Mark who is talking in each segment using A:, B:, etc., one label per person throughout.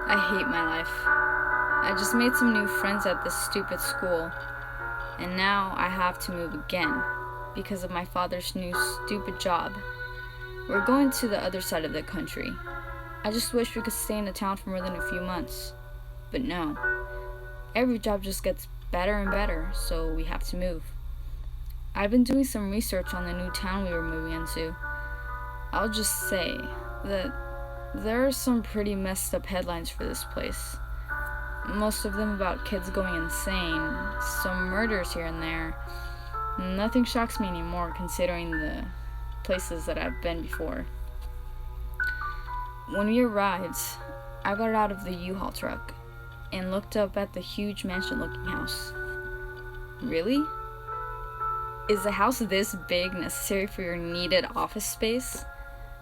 A: I hate my life. I just made some new friends at this stupid school, and now I have to move again because of my father's new stupid job. We're going to the other side of the country. I just wish we could stay in the town for more than a few months. But no. Every job just gets better and better, so we have to move. I've been doing some research on the new town we were moving into. I'll just say that there are some pretty messed up headlines for this place. Most of them about kids going insane, some murders here and there. Nothing shocks me anymore considering the places that I've been before. When we arrived, I got out of the U-Haul truck and looked up at the huge mansion-looking house. Really? Is a house this big necessary for your needed office space?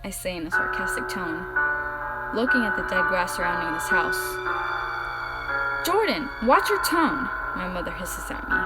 A: I say in a sarcastic tone, looking at the dead grass surrounding this house. Jordan, watch your tone, my mother hisses at me.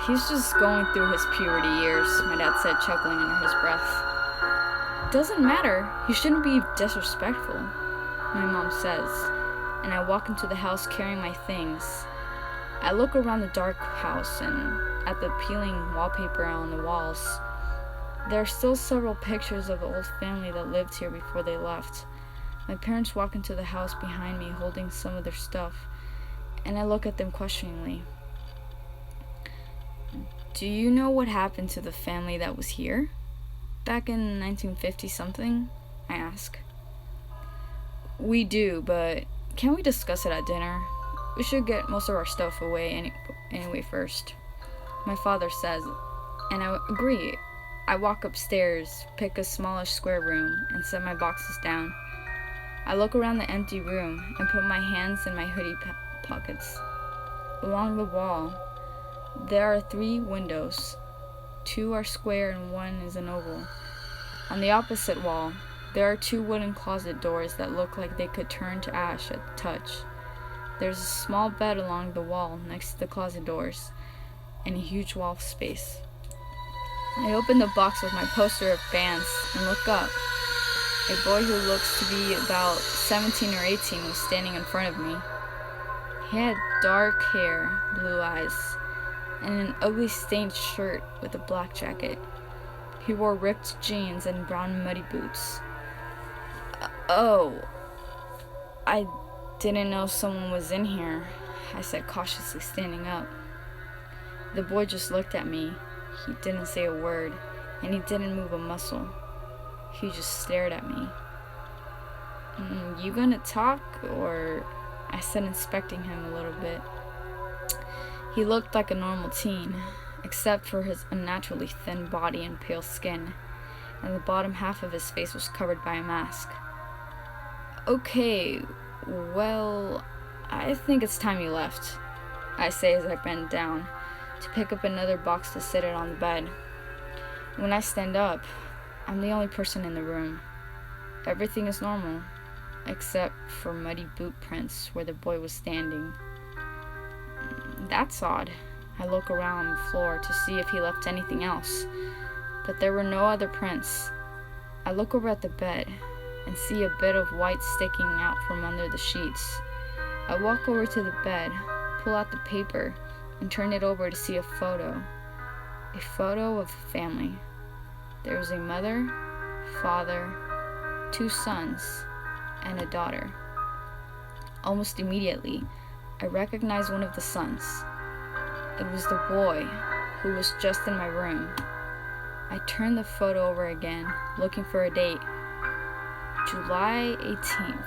A: He's just going through his puberty years, my dad said, chuckling under his breath. Doesn't matter, he shouldn't be disrespectful, my mom says, and I walk into the house carrying my things. I look around the dark house and at the peeling wallpaper on the walls. There are still several pictures of the old family that lived here before they left. My parents walk into the house behind me holding some of their stuff, and I look at them questioningly. Do you know what happened to the family that was here? Back in 1950-something? I ask. We do, but can we discuss it at dinner? We should get most of our stuff away anyway first, my father says, and I agree. I walk upstairs, pick a smallish square room, and set my boxes down. I look around the empty room and put my hands in my hoodie pockets. Along the wall, there are 3 windows. 2 are square and 1 is an oval. On the opposite wall, there are 2 wooden closet doors that look like they could turn to ash at the touch. There's a small bed along the wall next to the closet doors, and a huge wall space. I open the box with my poster of bands and look up. A boy who looks to be about 17 or 18 was standing in front of me. He had dark hair, blue eyes, and an ugly stained shirt with a black jacket. He wore ripped jeans and brown muddy boots. Oh, I didn't know someone was in here, I said cautiously, standing up. The boy just looked at me. He didn't say a word, and he didn't move a muscle. He just stared at me. You gonna talk, or? I said, inspecting him a little bit. He looked like a normal teen, except for his unnaturally thin body and pale skin, and the bottom half of his face was covered by a mask. Okay, well, I think it's time you left, I say as I bend down to pick up another box to sit it on the bed. When I stand up, I'm the only person in the room. Everything is normal, except for muddy boot prints where the boy was standing. That's odd. I look around the floor to see if he left anything else, but there were no other prints. I look over at the bed and see a bit of white sticking out from under the sheets. I walk over to the bed, pull out the paper, and turn it over to see a photo. A photo of a family. There was a mother, father, 2 sons, and a daughter. Almost immediately, I recognized one of the sons. It was the boy who was just in my room. I turned the photo over again, looking for a date. July 18th,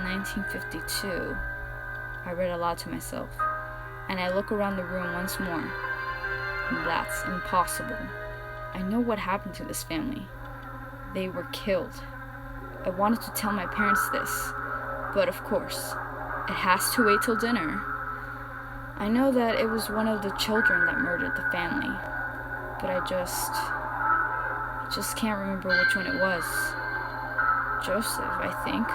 A: 1952. I read aloud to myself, and I look around the room once more. That's impossible. I know what happened to this family. They were killed. I wanted to tell my parents this, but of course, it has to wait till dinner. I know that it was one of the children that murdered the family, but I just can't remember which one it was. Joseph, I think.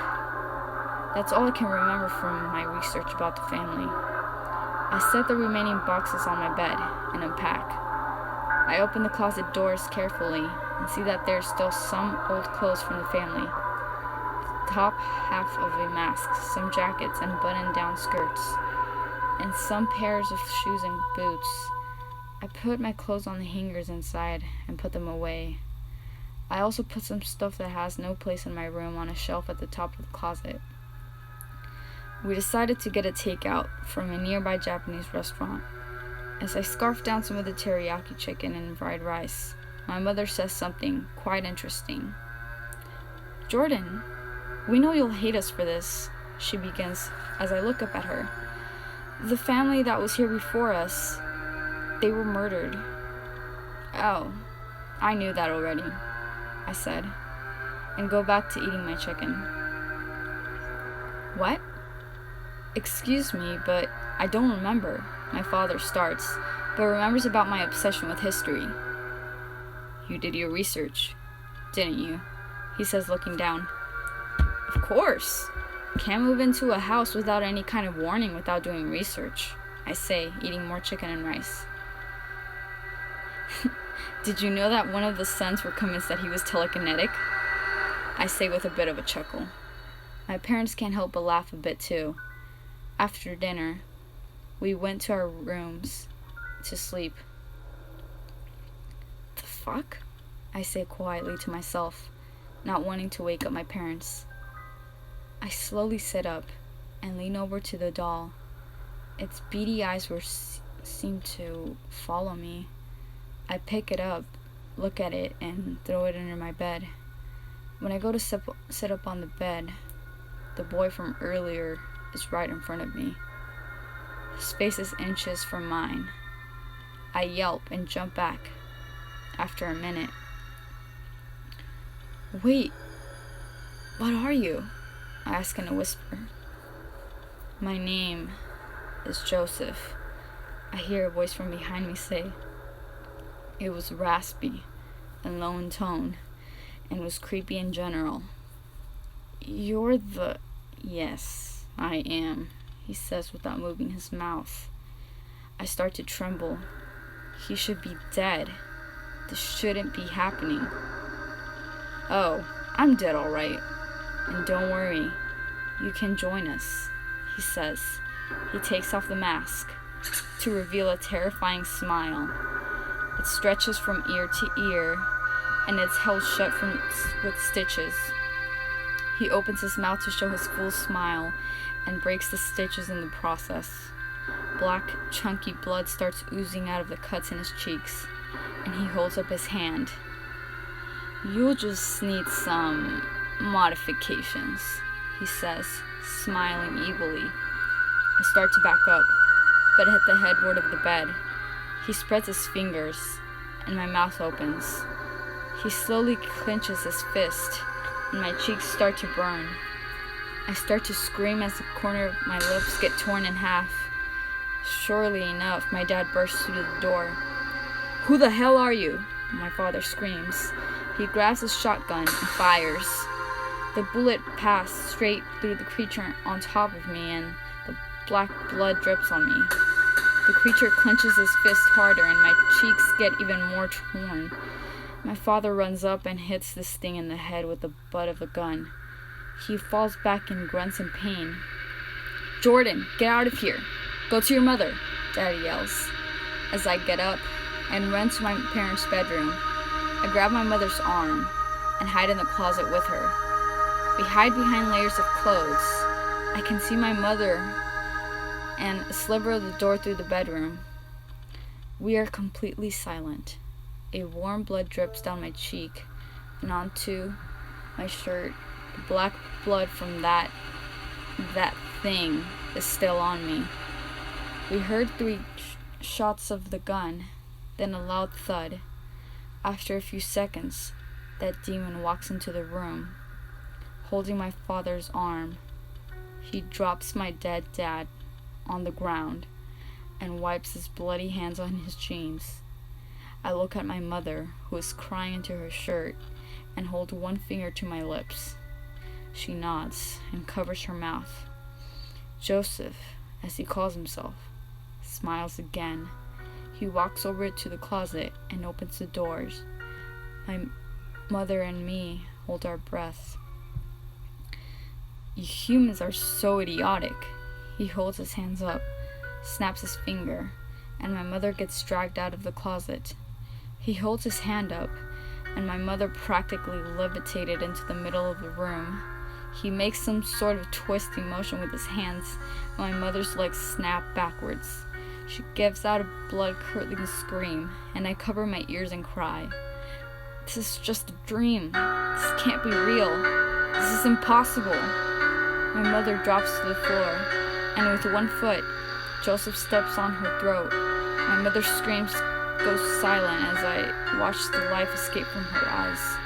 A: That's all I can remember from my research about the family. I set the remaining boxes on my bed and unpack. I open the closet doors carefully and see that there's still some old clothes from the family. The top half of a mask, some jackets and button-down skirts, and some pairs of shoes and boots. I put my clothes on the hangers inside and put them away. I also put some stuff that has no place in my room on a shelf at the top of the closet. We decided to get a takeout from a nearby Japanese restaurant. As I scarfed down some of the teriyaki chicken and fried rice, my mother says something quite interesting. "Jordan, we know you'll hate us for this," she begins as I look up at her. "The family that was here before us, they were murdered." "Oh, I knew that already," I said, and go back to eating my chicken. "What?" "Excuse me, but I don't remember," my father starts, but remembers about my obsession with history. "You did your research, didn't you?" he says, looking down. "Of course. Can't move into a house without any kind of warning without doing research," I say, eating more chicken and rice. "Did you know that one of the sons were convinced that he was telekinetic?" I say with a bit of a chuckle. My parents can't help but laugh a bit too. After dinner, we went to our rooms to sleep. "The fuck?" I say quietly to myself, not wanting to wake up my parents. I slowly sit up and lean over to the doll. Its beady eyes seem to follow me. I pick it up, look at it, and throw it under my bed. When I go to sit up on the bed, the boy from earlier is right in front of me. His face is inches from mine. I yelp and jump back. After a minute, "Wait, what are you?" I ask in a whisper. "My name is Joseph," I hear a voice from behind me say. It was raspy and low in tone, and was creepy in general. "You're the..." "Yes, I am," he says without moving his mouth. I start to tremble. He should be dead. This shouldn't be happening. "Oh, I'm dead all right. And don't worry, you can join us," he says. He takes off the mask to reveal a terrifying smile. It stretches from ear to ear, and it's held shut with stitches. He opens his mouth to show his full smile and breaks the stitches in the process. Black, chunky blood starts oozing out of the cuts in his cheeks, and he holds up his hand. "You'll just need some modifications," he says, smiling evilly. I start to back up, but hit the headboard of the bed. He spreads his fingers, and my mouth opens. He slowly clenches his fist, and my cheeks start to burn. I start to scream as the corner of my lips get torn in half. Surely enough, my dad bursts through the door. "Who the hell are you?" my father screams. He grabs his shotgun and fires. The bullet passed straight through the creature on top of me, and the black blood drips on me. The creature clenches his fist harder, and my cheeks get even more torn. My father runs up and hits this thing in the head with the butt of the gun. He falls back and grunts in pain. "Jordan, get out of here. Go to your mother," Daddy yells. As I get up and run to my parents' bedroom, I grab my mother's arm and hide in the closet with her. We hide behind layers of clothes. I can see my mother and a sliver of the door through the bedroom. We are completely silent. A warm blood drips down my cheek and onto my shirt. The black blood from that thing is still on me. We heard 3 shots of the gun, then a loud thud. After a few seconds, that demon walks into the room, holding my father's arm. He drops my dead dad on the ground and wipes his bloody hands on his jeans. I look at my mother, who is crying into her shirt, and hold one finger to my lips. She nods and covers her mouth. Joseph, as he calls himself, smiles again. He walks over to the closet and opens the doors. My mother and me hold our breath. You humans are so idiotic. He holds his hands up, snaps his finger, and my mother gets dragged out of the closet. He holds his hand up, and my mother practically levitated into the middle of the room. He makes some sort of twisting motion with his hands, and my mother's legs snap backwards. She gives out a blood-curdling scream, and I cover my ears and cry. This is just a dream. This can't be real. This is impossible. My mother drops to the floor, and with one foot, Joseph steps on her throat. My mother's screams go silent as I watch the life escape from her eyes.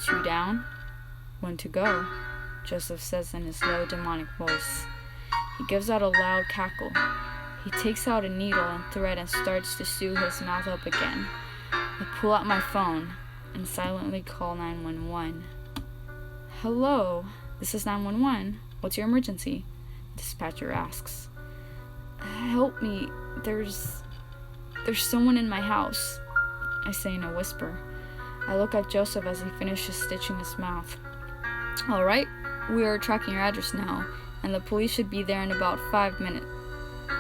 A: 2 down, 1 to go, Joseph says in his low, demonic voice. He gives out a loud cackle. He takes out a needle and thread and starts to sew his mouth up again. I pull out my phone and silently call 911. Hello, this is 911. What's your emergency? Dispatcher asks. Help me, there's someone in my house, I say in a whisper. I look at Joseph as he finishes stitching his mouth. Alright, we are tracking your address now, and the police should be there in about 5 minutes.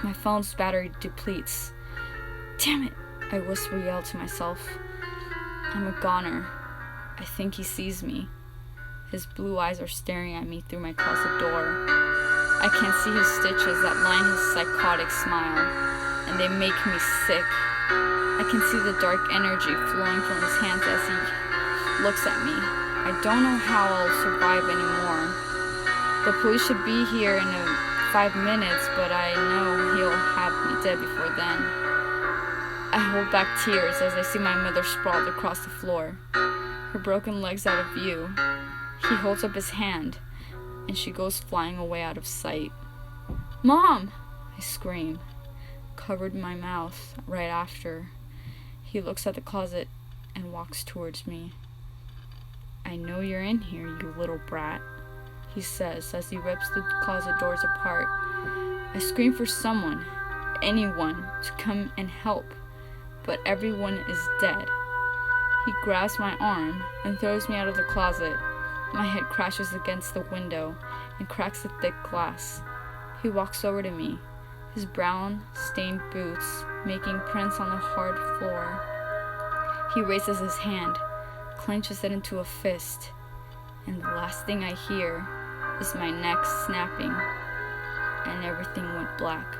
A: My phone's battery depletes. Damn it, I whisper yell to myself. I'm a goner. I think he sees me. His blue eyes are staring at me through my closet door. I can see his stitches that line his psychotic smile, and they make me sick. I can see the dark energy flowing from his hands as he looks at me. I don't know how I'll survive anymore. The police should be here in 5 minutes, but I know he'll have me dead before then. I hold back tears as I see my mother sprawled across the floor, her broken legs out of view. He holds up his hand, and she goes flying away out of sight. Mom! I scream, covered my mouth right after. He looks at the closet and walks towards me. I know you're in here, you little brat, he says as he rips the closet doors apart. I scream for someone, anyone, to come and help, but everyone is dead. He grabs my arm and throws me out of the closet. My head crashes against the window and cracks the thick glass. He walks over to me, his brown, stained boots making prints on the hard floor. He raises his hand, clenches it into a fist, and the last thing I hear is my neck snapping, and everything went black.